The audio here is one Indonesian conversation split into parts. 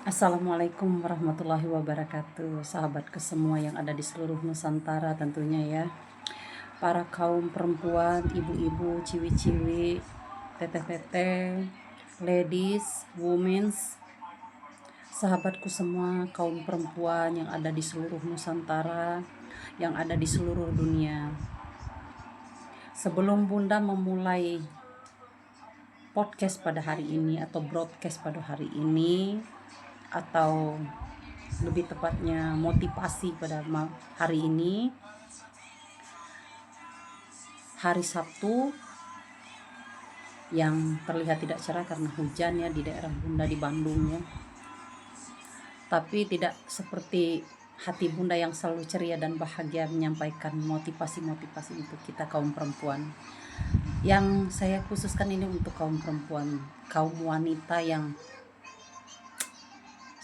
Assalamualaikum warahmatullahi wabarakatuh. Sahabatku semua yang ada di seluruh Nusantara tentunya ya. Para kaum perempuan, ibu-ibu, ciwi-ciwi, teteh-teteh, ladies, womens, sahabatku semua kaum perempuan yang ada di seluruh Nusantara, yang ada di seluruh dunia. Sebelum Bunda memulai podcast pada hari ini atau broadcast pada hari ini, atau lebih tepatnya motivasi pada hari ini, hari Sabtu yang terlihat tidak cerah karena hujan ya di daerah Bunda di Bandung ya. Tapi tidak seperti hati Bunda yang selalu ceria dan bahagia menyampaikan motivasi-motivasi untuk kita kaum perempuan. Yang saya khususkan ini untuk kaum perempuan, kaum wanita yang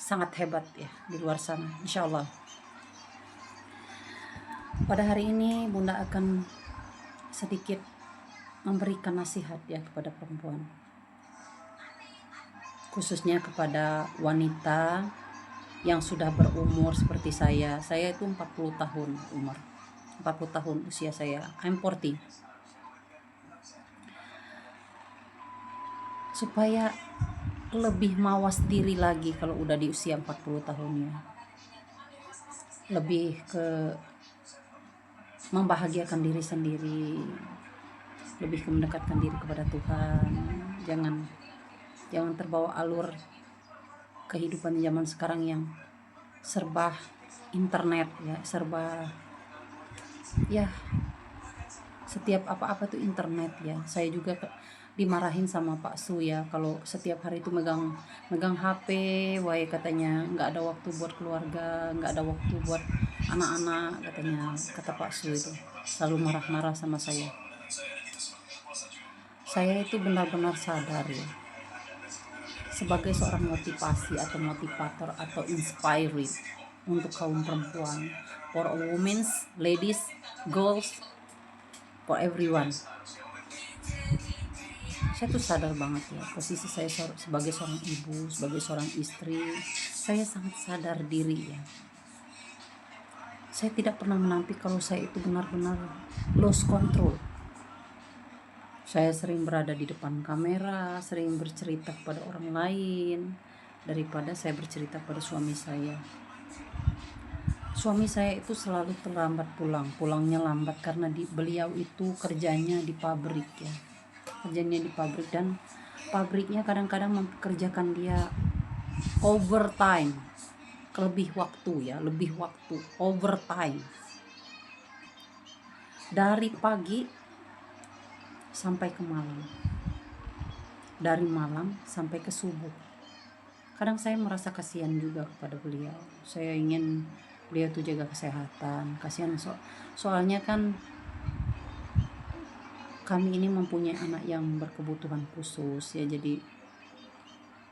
sangat hebat ya di luar sana, insya Allah. Pada hari ini Bunda akan sedikit memberikan nasihat ya kepada perempuan, khususnya kepada wanita yang sudah berumur seperti saya. Saya itu 40 tahun umur. 40 tahun usia saya. I'm 40. Supaya lebih mawas diri lagi kalau udah di usia 40 tahunnya. Lebih ke membahagiakan diri sendiri, lebih ke mendekatkan diri kepada Tuhan. Jangan terbawa alur kehidupan zaman sekarang yang serba internet ya, serba ya, setiap apa-apa tuh internet ya. Saya juga dimarahin sama Pak Su ya, kalau setiap hari itu megang HP, wae katanya nggak ada waktu buat keluarga, nggak ada waktu buat anak-anak katanya, kata Pak Su itu selalu marah-marah sama saya. Saya itu benar-benar sadar ya, sebagai seorang motivasi atau motivator atau inspiring untuk kaum perempuan, for women, ladies, girls, for everyone. Saya tuh sadar banget ya, posisi saya sebagai seorang ibu, sebagai seorang istri, saya sangat sadar diri ya. Saya tidak pernah menampik kalau saya itu benar-benar lost control. Saya sering berada di depan kamera, sering bercerita kepada orang lain daripada saya bercerita pada suami saya. Suami saya itu selalu terlambat pulangnya lambat karena beliau itu kerjanya di pabrik ya. Kerjanya di pabrik dan pabriknya kadang-kadang mempekerjakan dia overtime, lebih waktu ya, overtime. Dari pagi sampai ke malam, dari malam sampai ke subuh. Kadang saya merasa kasihan juga kepada beliau. Saya ingin beliau tuh jaga kesehatan, kasihan soalnya kan kami ini mempunyai anak yang berkebutuhan khusus ya. Jadi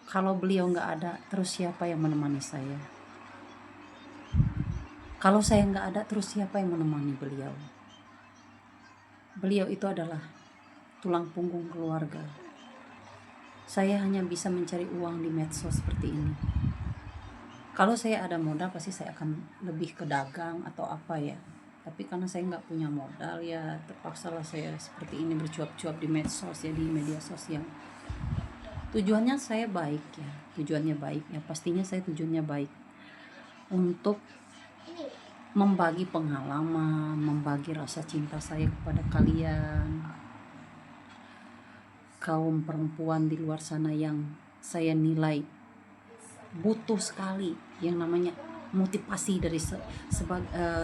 kalau beliau nggak ada, terus siapa yang menemani saya? Kalau saya nggak ada, terus siapa yang menemani beliau? Beliau itu adalah tulang punggung keluarga. Saya hanya bisa mencari uang di medsos seperti ini. Kalau saya ada modal, pasti saya akan lebih ke dagang atau apa ya. Tapi karena saya nggak punya modal ya, terpaksalah saya seperti ini, bercuap-cuap di medsos ya, di media sosial. Tujuannya saya baik ya, pastinya saya tujuannya baik untuk membagi pengalaman, membagi rasa cinta saya kepada kalian, kaum perempuan di luar sana yang saya nilai butuh sekali yang namanya motivasi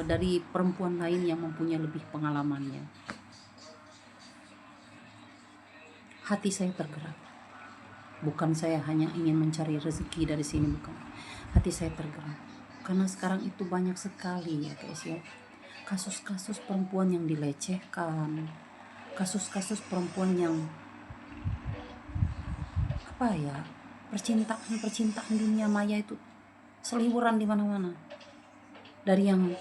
dari perempuan lain yang mempunyai lebih pengalamannya. Hati saya tergerak. Bukan saya hanya ingin mencari rezeki dari sini, bukan. Hati saya tergerak karena sekarang itu banyak sekali ya guys ya, kasus-kasus perempuan yang dilecehkan, kasus-kasus perempuan yang apa ya, percintaan dunia maya itu seliburan di mana-mana. Dari yang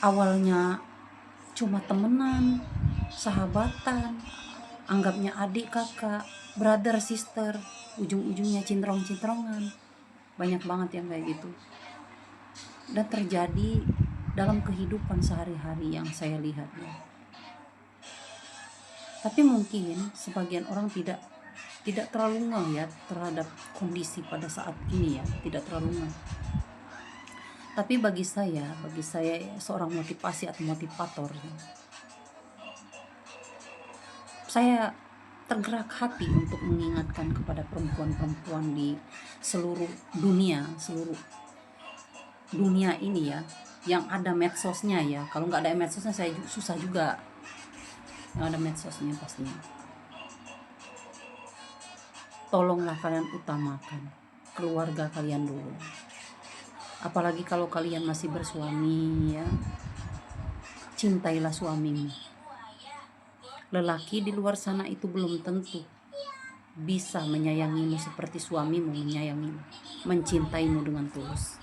awalnya cuma temenan, sahabatan, anggapnya adik kakak, brother sister, ujung-ujungnya cintrong-cintrongan. banyak banget yang kayak gitu, dan terjadi dalam kehidupan sehari-hari yang saya lihat ya. Tapi mungkin sebagian orang tidak terlalu ngeh ya terhadap kondisi pada saat ini ya, tidak terlalu ngeh. Tapi bagi saya seorang motivasi atau motivator ya, saya tergerak hati untuk mengingatkan kepada perempuan-perempuan di seluruh dunia ini ya, yang ada medsosnya ya. Kalau nggak ada medsosnya saya susah juga. Yang ada medsosnya pastinya. Tolonglah kalian utamakan keluarga kalian dulu. Apalagi kalau kalian masih bersuami ya, cintailah suamimu. Lelaki di luar sana itu belum tentu bisa menyayangimu seperti suamimu menyayangimu, mencintaimu dengan tulus.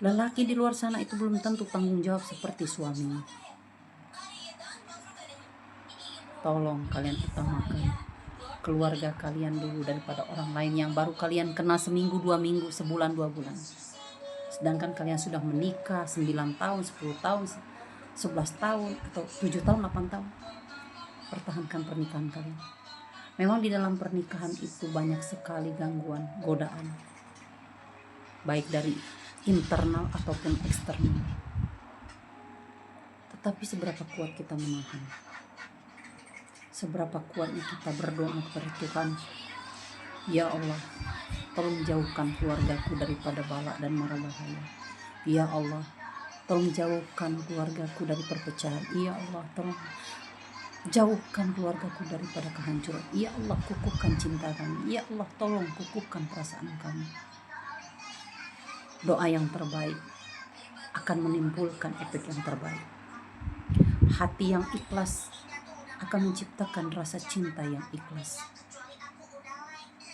Lelaki di luar sana itu belum tentu tanggung jawab seperti suaminya. Tolong kalian utamakan keluarga kalian dulu daripada orang lain yang baru kalian kenal seminggu, 2 minggu, sebulan, 2 bulan. Sedangkan kalian sudah menikah 9 tahun, 10 tahun, 11 tahun, atau 7 tahun, 8 tahun. Pertahankan pernikahan kalian. Memang di dalam pernikahan itu banyak sekali gangguan, godaan, baik dari internal ataupun eksternal. Tetapi seberapa kuat kita menahan, seberapa kuatnya kita berdoa kepada Tuhan, ya Allah, tolong jauhkan keluargaku daripada bala dan mara bahaya. Ya Allah, tolong jauhkan keluargaku dari perpecahan. Ya Allah, tolong jauhkan keluargaku daripada kehancuran. Ya Allah, kukuhkan cinta kami. Ya Allah, tolong kukuhkan perasaan kami. Doa yang terbaik akan menimbulkan efek yang terbaik. Hati yang ikhlas akan menciptakan rasa cinta yang ikhlas.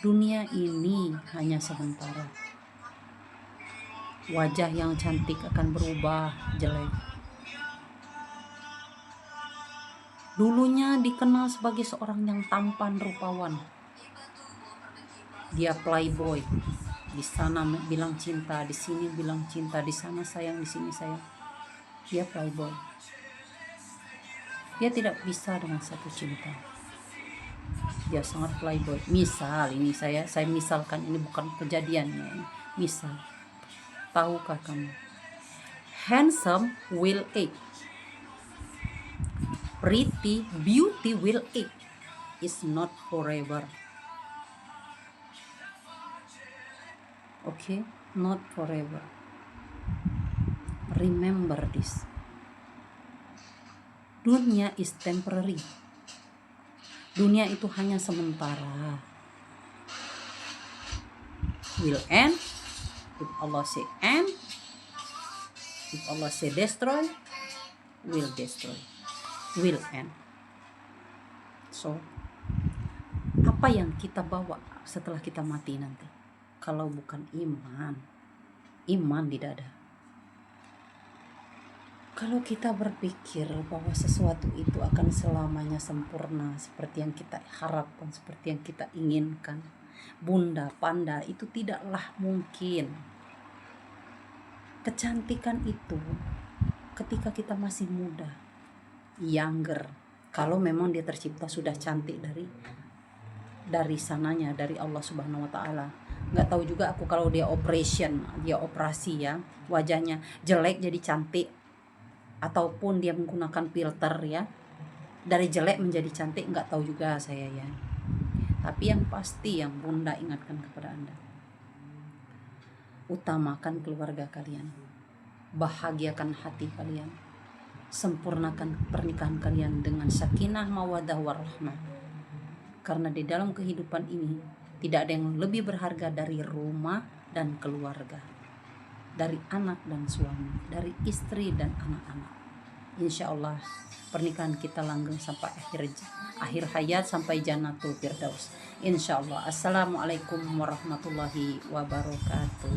Dunia ini hanya sementara. Wajah yang cantik akan berubah jelek. Dulunya dikenal sebagai seorang yang tampan rupawan. Dia playboy. Di sana bilang cinta, di sini bilang cinta, di sana sayang, di sini sayang. Dia playboy. Dia tidak bisa dengan satu cinta. Dia sangat playboy. Misal ini saya misalkan, ini bukan kejadiannya. Misal, tahukah kamu? Handsome will age. Pretty beauty will age. Is not forever. Okay, not forever. Remember this. Dunia is temporary. Dunia itu hanya sementara. Will end. If Allah say end, if Allah say destroy, will destroy. Will end. So, apa yang kita bawa setelah kita mati nanti? Kalau bukan iman di dada. Kalau kita berpikir bahwa sesuatu itu akan selamanya sempurna seperti yang kita harapkan, seperti yang kita inginkan, bunda, panda, itu tidaklah mungkin. Kecantikan itu ketika kita masih muda, younger, kalau memang dia tercipta sudah cantik dari sananya, dari Allah Subhanahu wa taala. Nggak tahu juga aku kalau dia operasi ya, wajahnya jelek jadi cantik, ataupun dia menggunakan filter ya, dari jelek menjadi cantik, nggak tahu juga saya ya. Tapi yang pasti yang bunda ingatkan kepada Anda, utamakan keluarga kalian, bahagiakan hati kalian, sempurnakan pernikahan kalian dengan sakinah, mawaddah, warahmah. Karena di dalam kehidupan ini tidak ada yang lebih berharga dari rumah dan keluarga, dari anak dan suami, dari istri dan anak-anak. Insya Allah pernikahan kita langgeng sampai akhir hayat, sampai Jannatul Firdaus. Insya Allah. Assalamualaikum warahmatullahi wabarakatuh.